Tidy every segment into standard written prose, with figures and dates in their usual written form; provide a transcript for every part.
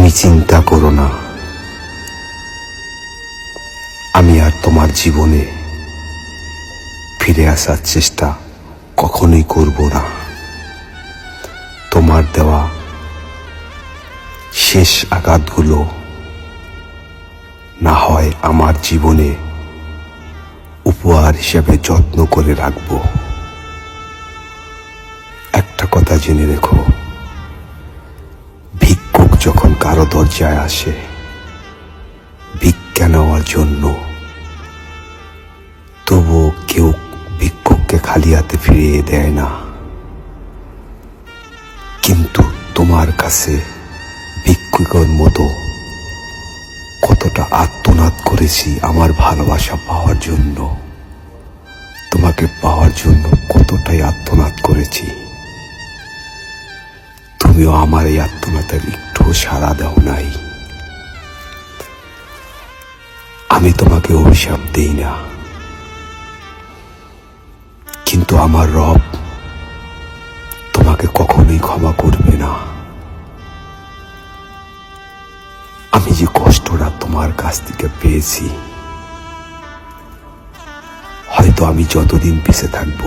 তুমি চিন্তা করো না, আমি আর তোমার জীবনে ফিরে আসার চেষ্টা কখনোই করব না। তোমার দেওয়া শেষ আঘাতগুলো না হয় আমার জীবনে উপহার হিসেবে যত্ন করে রাখব। একটা কথা জেনে রেখো, ভিক্ষুক যখন কারো দরজায় আসে ভিক্ষা নেওয়ার জন্য, তবুও কেউ ভিক্ষুককে খালি হাতে ফিরিয়ে দেয় না। কিন্তু তোমার কাছে ভিক্ষুকের মতো কতটা আর্তনাদ করেছি আমার ভালোবাসা পাওয়ার জন্য, তোমাকে পাওয়ার জন্য কতটাই আর্তনাদ করেছি, তুমিও আমার এই আর্তনাদের একটু সাড়া দাও নাই। আমি তোমাকে অভিশাপ দেই না, কিন্তু আমার রব তোমাকে কখনোই ক্ষমা করবে না। আমি যে কষ্টটা তোমার কাছ থেকে পেয়েছি, হয়তো আমি যতদিন বেঁচে থাকব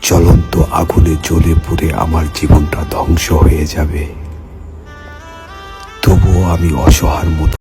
জ্বলন্ত আগুনে জ্বলে পুড়ে আমার জীবনটা ধ্বংস হয়ে যাবে, তবুও আমি অসহায়ের মতো